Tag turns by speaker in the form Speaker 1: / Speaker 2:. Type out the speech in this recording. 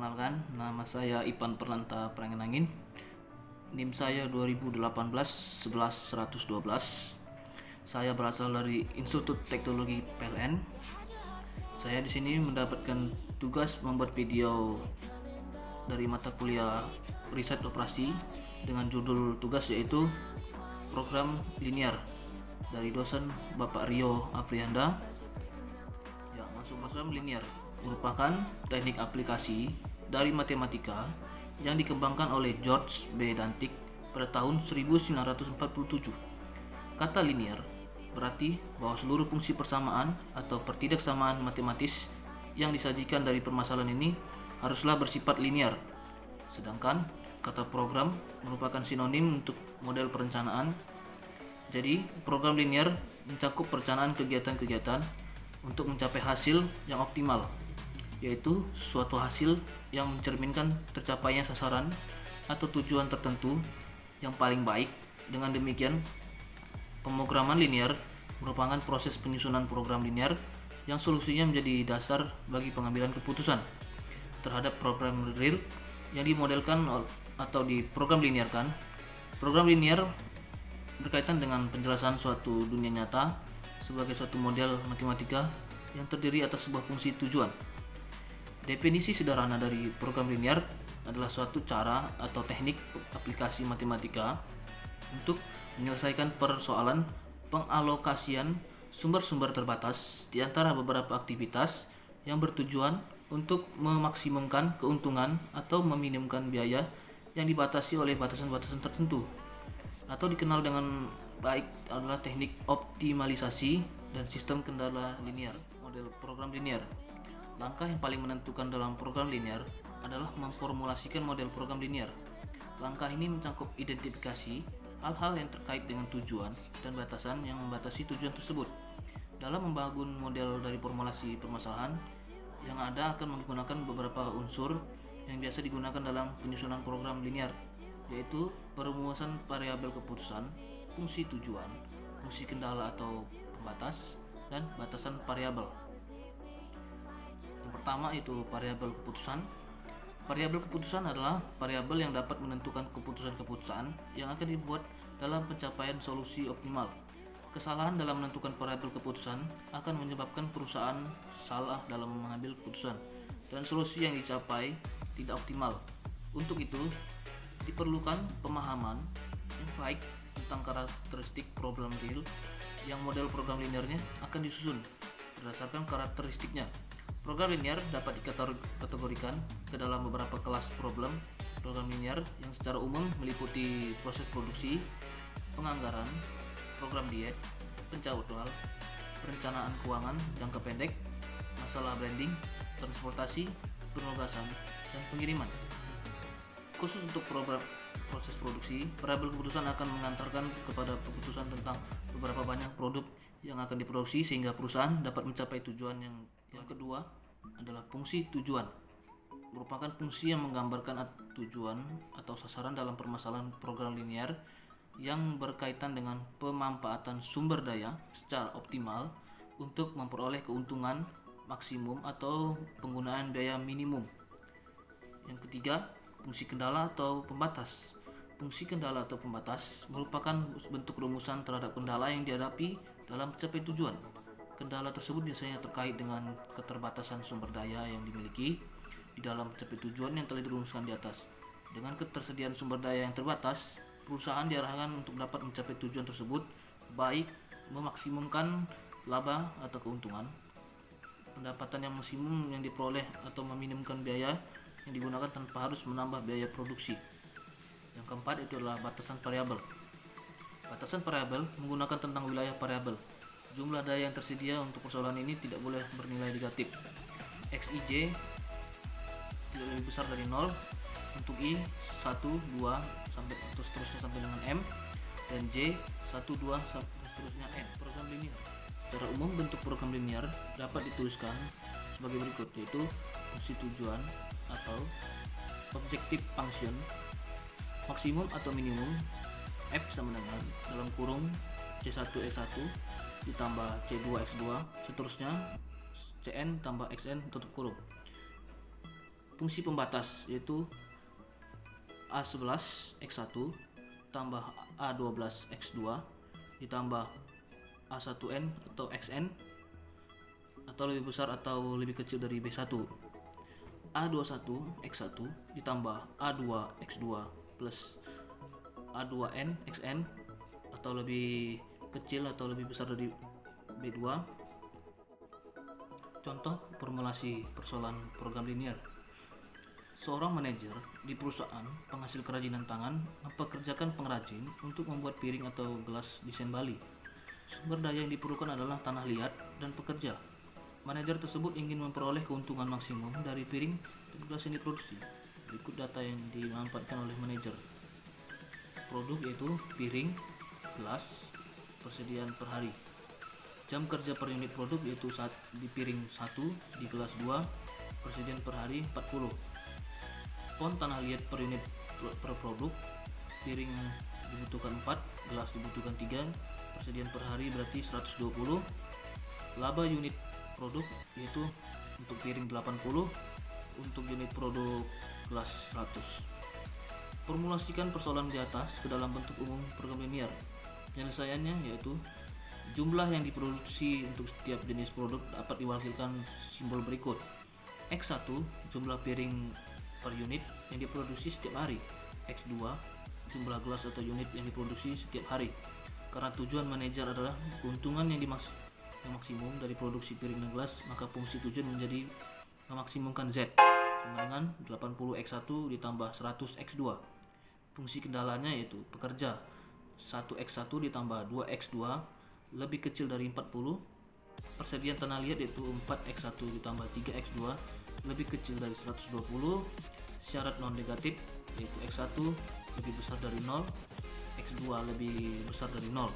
Speaker 1: Perkenalkan, nama saya Ipan Perlanta Prangenangin. NIM saya 2018 11 112. Saya berasal dari Institut Teknologi PLN. Saya di sini mendapatkan tugas membuat video dari mata kuliah riset operasi dengan judul tugas yaitu program linear dari dosen Bapak Rio Afrianda. Ya, masuk program linear merupakan teknik aplikasi dari matematika yang dikembangkan oleh George B. Dantic pada tahun 1947. Kata linear berarti bahwa seluruh fungsi persamaan atau pertidaksamaan matematis yang disajikan dari permasalahan ini haruslah bersifat linear. Sedangkan kata program merupakan sinonim untuk model perencanaan. Jadi, program linear mencakup perencanaan kegiatan-kegiatan untuk mencapai hasil yang optimal, yaitu suatu hasil yang mencerminkan tercapainya sasaran atau tujuan tertentu yang paling baik. Dengan demikian, pemrograman linear merupakan proses penyusunan program linear yang solusinya menjadi dasar bagi pengambilan keputusan terhadap program real yang dimodelkan atau diprogram linearkan. Program linear berkaitan dengan penjelasan suatu dunia nyata sebagai suatu model matematika yang terdiri atas sebuah fungsi tujuan. Definisi sederhana dari program linear adalah suatu cara atau teknik aplikasi matematika untuk menyelesaikan persoalan pengalokasian sumber-sumber terbatas di antara beberapa aktivitas yang bertujuan untuk memaksimumkan keuntungan atau meminimumkan biaya yang dibatasi oleh batasan-batasan tertentu, atau dikenal dengan baik adalah teknik optimalisasi dan sistem kendala linear. Model program linear. Langkah yang paling menentukan dalam program linear adalah memformulasikan model program linear. Langkah ini mencakup identifikasi hal-hal yang terkait dengan tujuan dan batasan yang membatasi tujuan tersebut. Dalam membangun model dari formulasi permasalahan yang ada akan menggunakan beberapa unsur yang biasa digunakan dalam penyusunan program linear, yaitu perumusan variabel keputusan, fungsi tujuan, fungsi kendala atau pembatas, dan batasan variabel. Yang pertama yaitu variabel keputusan. Variabel keputusan adalah variabel yang dapat menentukan keputusan-keputusan yang akan dibuat dalam pencapaian solusi optimal. Kesalahan dalam menentukan variabel keputusan akan menyebabkan perusahaan salah dalam mengambil keputusan dan solusi yang dicapai tidak optimal. Untuk itu, diperlukan pemahaman yang baik tentang karakteristik problem real yang model program linearnya akan disusun berdasarkan karakteristiknya. Program linear dapat dikategorikan ke dalam beberapa kelas problem linear yang secara umum meliputi proses produksi, penganggaran, program diet, pencautual, perencanaan keuangan jangka pendek, masalah branding, transportasi, penugasan, dan pengiriman. Khusus untuk program proses produksi, variabel keputusan akan mengantarkan kepada keputusan tentang beberapa banyak produk yang akan diproduksi sehingga perusahaan dapat mencapai tujuan yang kedua adalah fungsi tujuan. Merupakan fungsi yang menggambarkan tujuan atau sasaran dalam permasalahan program linear yang berkaitan dengan pemanfaatan sumber daya secara optimal untuk memperoleh keuntungan maksimum atau penggunaan biaya minimum. Yang ketiga, fungsi kendala atau pembatas. Fungsi kendala atau pembatas merupakan bentuk rumusan terhadap kendala yang dihadapi dalam mencapai tujuan. Kendala tersebut biasanya terkait dengan keterbatasan sumber daya yang dimiliki di dalam mencapai tujuan yang telah dirumuskan di atas. Dengan ketersediaan sumber daya yang terbatas, perusahaan diarahkan untuk dapat mencapai tujuan tersebut, baik memaksimumkan laba atau keuntungan, pendapatan yang maksimum yang diperoleh, atau meminimumkan biaya yang digunakan tanpa harus menambah biaya produksi. Yang keempat itu adalah batasan variabel. Batasan variabel menggunakan tentang wilayah variabel. Jumlah daya yang tersedia untuk persoalan ini tidak boleh bernilai negatif. Xij tidak lebih besar dari 0 untuk I 1, 2 sampai seterusnya sampai dengan M, dan J 1, 2 sampai seterusnya M. Program linear. Secara umum bentuk program linear dapat dituliskan sebagai berikut, yaitu fungsi tujuan atau objective function, maksimum atau minimum F sama dengan dalam kurung C1X1 ditambah C2X2 seterusnya Cn tambah Xn tutup kurung. fungsi pembatas yaitu A11 X1 tambah A12 X2 ditambah A1N atau XN atau lebih besar atau lebih kecil dari B1. A21 X1 ditambah A2 X2 plus A2N XN atau lebih kecil atau lebih besar dari B2. Contoh formulasi persoalan program linier. Seorang manajer di perusahaan penghasil kerajinan tangan mempekerjakan pengrajin untuk membuat piring atau gelas desain Bali. Sumber daya yang diperlukan adalah tanah liat dan pekerja. Manajer tersebut ingin memperoleh keuntungan maksimum dari piring dan gelas yang diproduksi. Berikut data yang dimanfaatkan oleh manajer. Produk yaitu piring, gelas, persediaan per hari. Jam kerja per unit produk yaitu di piring 1, di gelas 2, persediaan per hari 40. Font tanah liat per unit per produk, piring dibutuhkan 4, gelas dibutuhkan 3, persediaan per hari berarti 120. Laba unit produk yaitu untuk piring 80, untuk unit produk gelas 100. Formulasikan persoalan di atas ke dalam bentuk umum program linier. Penyelesaiannya yaitu jumlah yang diproduksi untuk setiap jenis produk dapat diwakilkan simbol berikut. X1 jumlah piring per unit yang diproduksi setiap hari. X2 jumlah gelas atau unit yang diproduksi setiap hari. Karena tujuan manajer adalah keuntungan yang maksimum dari produksi piring dan gelas, maka fungsi tujuan menjadi memaksimumkan Z sama dengan 80 X1 ditambah 100 X2. Fungsi kendalanya yaitu pekerja 1 X1 ditambah 2 X2 lebih kecil dari 40. Persediaan tanah liat yaitu 4 X1 ditambah 3 X2 lebih kecil dari 120. Syarat non negatif yaitu X1 lebih besar dari 0, X2 lebih besar dari 0.